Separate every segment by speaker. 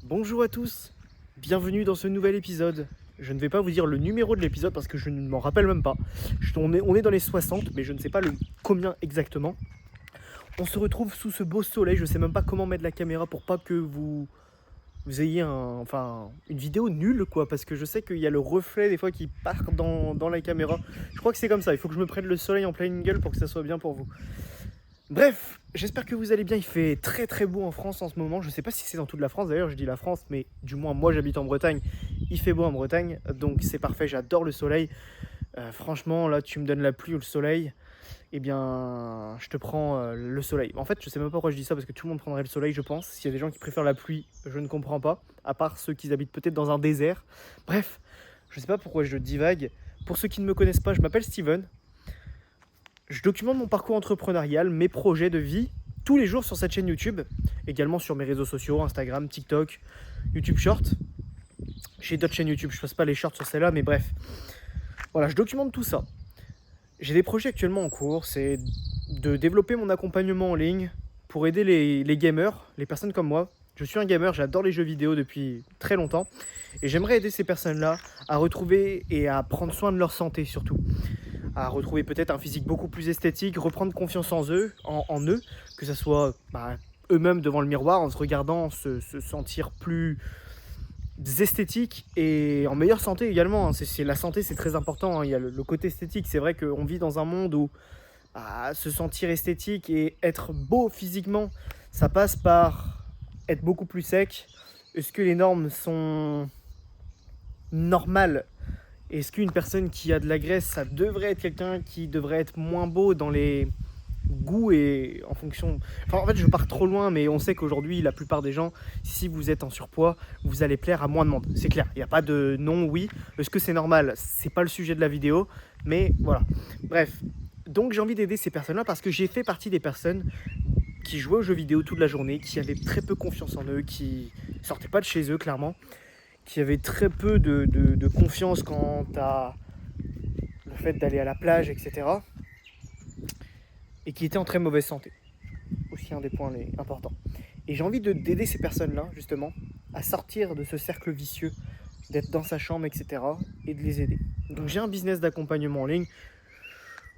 Speaker 1: Bonjour à tous, bienvenue dans ce nouvel épisode. Je ne vais pas vous dire le numéro de l'épisode parce que je ne m'en rappelle même pas. On est dans les 60, mais je ne sais pas le combien exactement. On se retrouve sous ce beau soleil, je ne sais même pas comment mettre la caméra pour pas que vous ayez une vidéo nulle quoi, parce que je sais qu'il y a le reflet des fois qui part dans la caméra. Je crois que c'est comme ça, il faut que je me prenne le soleil en pleine gueule pour que ça soit bien pour vous. Bref, j'espère que vous allez bien, il fait très très beau en France en ce moment, je sais pas si c'est dans toute la France d'ailleurs, je dis la France, mais du moins moi j'habite en Bretagne, il fait beau en Bretagne, donc c'est parfait, j'adore le soleil. Franchement là tu me donnes la pluie ou le soleil, eh bien je te prends le soleil. En fait je sais même pas pourquoi je dis ça parce que tout le monde prendrait le soleil je pense, s'il y a des gens qui préfèrent la pluie, je ne comprends pas, à part ceux qui habitent peut-être dans un désert. Bref, je sais pas pourquoi je divague. Pour ceux qui ne me connaissent pas, je m'appelle Steven. Je documente mon parcours entrepreneurial, mes projets de vie, tous les jours sur cette chaîne YouTube, également sur mes réseaux sociaux, Instagram, TikTok, YouTube Short. J'ai d'autres chaînes YouTube, je ne passe pas les shorts sur celle-là, mais bref. Voilà, je documente tout ça. J'ai des projets actuellement en cours, c'est de développer mon accompagnement en ligne pour aider les gamers, les personnes comme moi. Je suis un gamer, j'adore les jeux vidéo depuis très longtemps et j'aimerais aider ces personnes-là à retrouver et à prendre soin de leur santé surtout. À retrouver peut-être un physique beaucoup plus esthétique, reprendre confiance en eux, que ce soit eux-mêmes devant le miroir, en se regardant, se sentir plus esthétique et en meilleure santé également. La santé, c'est très important. Il y a le côté esthétique. C'est vrai qu'on vit dans un monde où se sentir esthétique et être beau physiquement, ça passe par être beaucoup plus sec. Est-ce que les normes sont normales? Est-ce qu'une personne qui a de la graisse, ça devrait être quelqu'un qui devrait être moins beau dans les goûts et en fonction... Enfin, en fait, je pars trop loin, mais on sait qu'aujourd'hui, la plupart des gens, si vous êtes en surpoids, vous allez plaire à moins de monde. C'est clair, il n'y a pas de non, oui. Est-ce que c'est normal? C'est pas le sujet de la vidéo, mais voilà. Bref, donc j'ai envie d'aider ces personnes-là parce que j'ai fait partie des personnes qui jouaient aux jeux vidéo toute la journée, qui avaient très peu confiance en eux, qui sortaient pas de chez eux, clairement, qui avaient très peu de confiance quant à le fait d'aller à la plage, etc. Et qui étaient en très mauvaise santé. Aussi un des points importants. Et j'ai envie d'aider ces personnes-là, justement, à sortir de ce cercle vicieux, d'être dans sa chambre, etc. et de les aider. Donc j'ai un business d'accompagnement en ligne.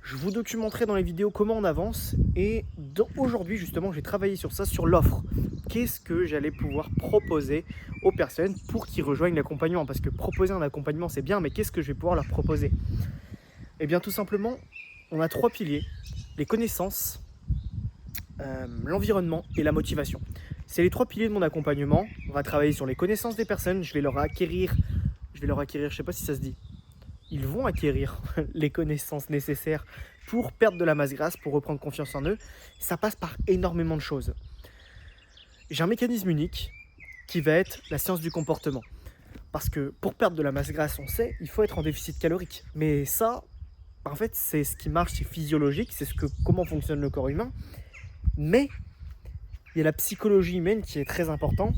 Speaker 1: Je vous documenterai dans les vidéos comment on avance. Et aujourd'hui, justement, j'ai travaillé sur ça, sur l'offre. Qu'est-ce que j'allais pouvoir proposer aux personnes pour qu'ils rejoignent l'accompagnement? Parce que proposer un accompagnement, c'est bien, mais qu'est-ce que je vais pouvoir leur proposer? Eh bien, tout simplement, on a 3 piliers. Les connaissances, l'environnement et la motivation. C'est les 3 piliers de mon accompagnement. On va travailler sur les connaissances des personnes. Je vais leur acquérir, je ne sais pas si ça se dit, ils vont acquérir les connaissances nécessaires pour perdre de la masse grasse, pour reprendre confiance en eux. Ça passe par énormément de choses. J'ai un mécanisme unique qui va être la science du comportement. Parce que pour perdre de la masse grasse, on sait, il faut être en déficit calorique. Mais ça, en fait, c'est ce qui marche, c'est physiologique, c'est comment fonctionne le corps humain. Mais il y a la psychologie humaine qui est très importante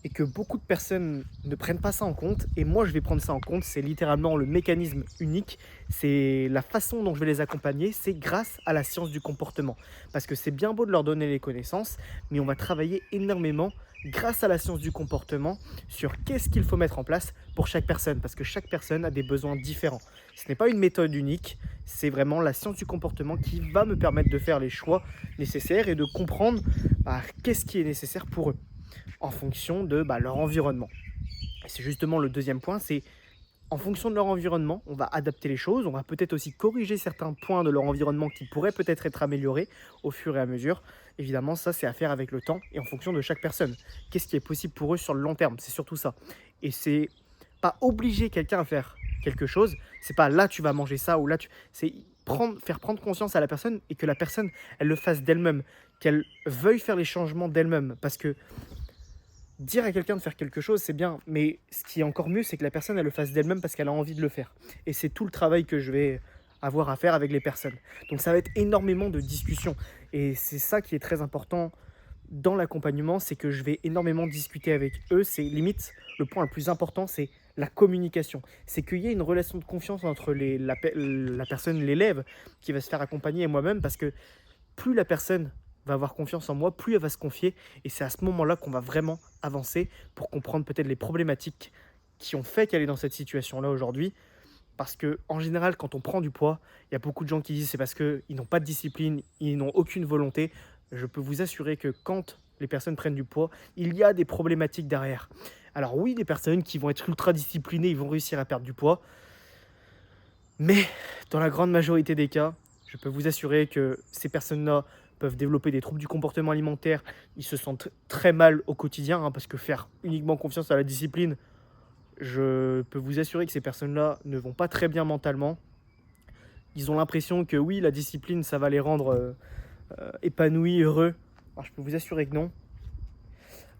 Speaker 1: et que beaucoup de personnes ne prennent pas ça en compte. Et moi, je vais prendre ça en compte. C'est littéralement le mécanisme unique. C'est la façon dont je vais les accompagner. C'est grâce à la science du comportement. Parce que c'est bien beau de leur donner les connaissances, mais on va travailler énormément grâce à la science du comportement sur qu'est-ce qu'il faut mettre en place pour chaque personne. Parce que chaque personne a des besoins différents. Ce n'est pas une méthode unique. C'est vraiment la science du comportement qui va me permettre de faire les choix nécessaires et de comprendre qu'est-ce qui est nécessaire pour eux en fonction de leur environnement. Et c'est justement le deuxième point, c'est en fonction de leur environnement, on va adapter les choses, on va peut-être aussi corriger certains points de leur environnement qui pourraient peut-être être améliorés au fur et à mesure. Évidemment, ça c'est à faire avec le temps et en fonction de chaque personne. Qu'est-ce qui est possible pour eux sur le long terme? C'est surtout ça. Et c'est pas obliger quelqu'un à faire quelque chose, c'est pas là tu vas manger ça ou là tu... C'est faire prendre conscience à la personne et que la personne, elle le fasse d'elle-même, qu'elle veuille faire les changements d'elle-même. Parce que dire à quelqu'un de faire quelque chose, c'est bien, mais ce qui est encore mieux, c'est que la personne, elle le fasse d'elle-même parce qu'elle a envie de le faire. Et c'est tout le travail que je vais avoir à faire avec les personnes. Donc ça va être énormément de discussions. Et c'est ça qui est très important dans l'accompagnement, c'est que je vais énormément discuter avec eux. C'est limite, le point le plus important, c'est la communication. C'est qu'il y ait une relation de confiance entre la personne, l'élève, qui va se faire accompagner et moi-même, parce que plus la personne va avoir confiance en moi, plus elle va se confier. Et c'est à ce moment-là qu'on va vraiment avancer pour comprendre peut-être les problématiques qui ont fait qu'elle est dans cette situation-là aujourd'hui. Parce que en général, quand on prend du poids, il y a beaucoup de gens qui disent c'est parce qu'ils n'ont pas de discipline, ils n'ont aucune volonté. Je peux vous assurer que quand les personnes prennent du poids, il y a des problématiques derrière. Alors oui, des personnes qui vont être ultra disciplinées, ils vont réussir à perdre du poids. Mais dans la grande majorité des cas, je peux vous assurer que ces personnes-là peuvent développer des troubles du comportement alimentaire. Ils se sentent très mal au quotidien, hein, parce que faire uniquement confiance à la discipline, je peux vous assurer que ces personnes-là ne vont pas très bien mentalement. Ils ont l'impression que oui, la discipline, ça va les rendre épanouis, heureux. Alors, je peux vous assurer que non.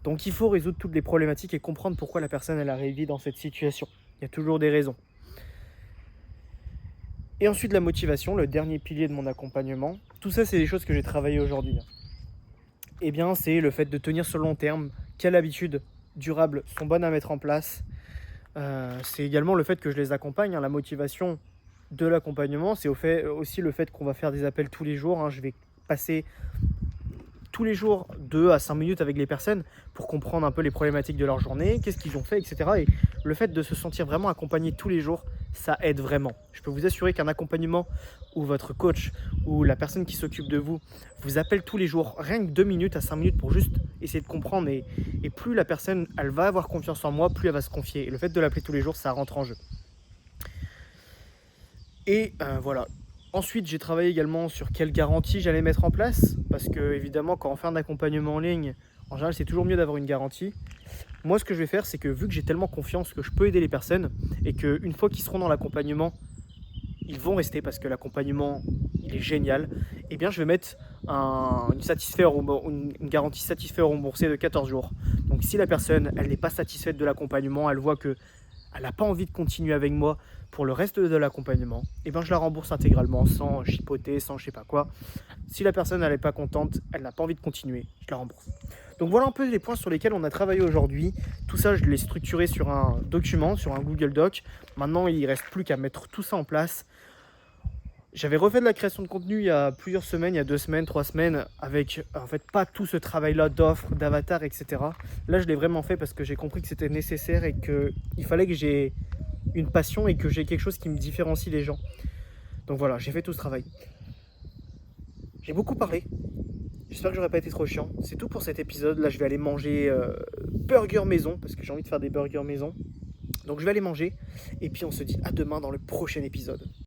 Speaker 1: Donc il faut résoudre toutes les problématiques et comprendre pourquoi la personne elle a réagi dans cette situation. Il y a toujours des raisons. Et ensuite la motivation, le dernier pilier de mon accompagnement. Tout ça, c'est des choses que j'ai travaillées aujourd'hui. Eh bien, c'est le fait de tenir sur le long terme. Quelles habitudes durables sont bonnes à mettre en place. C'est également le fait que je les accompagne. La motivation de l'accompagnement, c'est aussi le fait qu'on va faire des appels tous les jours. Je vais passer tous les jours 2 à 5 minutes avec les personnes pour comprendre un peu les problématiques de leur journée, qu'est-ce qu'ils ont fait, etc. Et le fait de se sentir vraiment accompagné tous les jours, ça aide vraiment. Je peux vous assurer qu'un accompagnement où votre coach ou la personne qui s'occupe de vous vous appelle tous les jours, rien que 2 minutes à 5 minutes pour juste essayer de comprendre. Et plus la personne, elle va avoir confiance en moi, plus elle va se confier. Et le fait de l'appeler tous les jours, ça rentre en jeu. Et voilà. Ensuite, j'ai travaillé également sur quelle garantie j'allais mettre en place. Parce que, évidemment, quand on fait un accompagnement en ligne, en général, c'est toujours mieux d'avoir une garantie. Moi, ce que je vais faire, c'est que vu que j'ai tellement confiance que je peux aider les personnes et qu'une fois qu'ils seront dans l'accompagnement, ils vont rester parce que l'accompagnement, il est génial, eh bien, je vais mettre une garantie satisfait ou remboursé de 14 jours. Donc, si la personne, elle n'est pas satisfaite de l'accompagnement, elle voit que elle n'a pas envie de continuer avec moi pour le reste de l'accompagnement, et ben je la rembourse intégralement, sans chipoter, sans je sais pas quoi. Si la personne n'est pas contente, elle n'a pas envie de continuer, je la rembourse. Donc voilà un peu les points sur lesquels on a travaillé aujourd'hui. Tout ça, je l'ai structuré sur un document, sur un Google Doc. Maintenant, il ne reste plus qu'à mettre tout ça en place. J'avais refait de la création de contenu il y a plusieurs semaines, il y a 2 semaines, 3 semaines, avec en fait pas tout ce travail-là d'offres, d'avatars, etc. Là, je l'ai vraiment fait parce que j'ai compris que c'était nécessaire et qu'il fallait que j'ai une passion et que j'ai quelque chose qui me différencie des gens. Donc voilà, j'ai fait tout ce travail. J'ai beaucoup parlé. J'espère que j'aurais pas été trop chiant. C'est tout pour cet épisode. Là, je vais aller manger burger maison parce que j'ai envie de faire des burgers maison. Donc je vais aller manger et puis on se dit à demain dans le prochain épisode.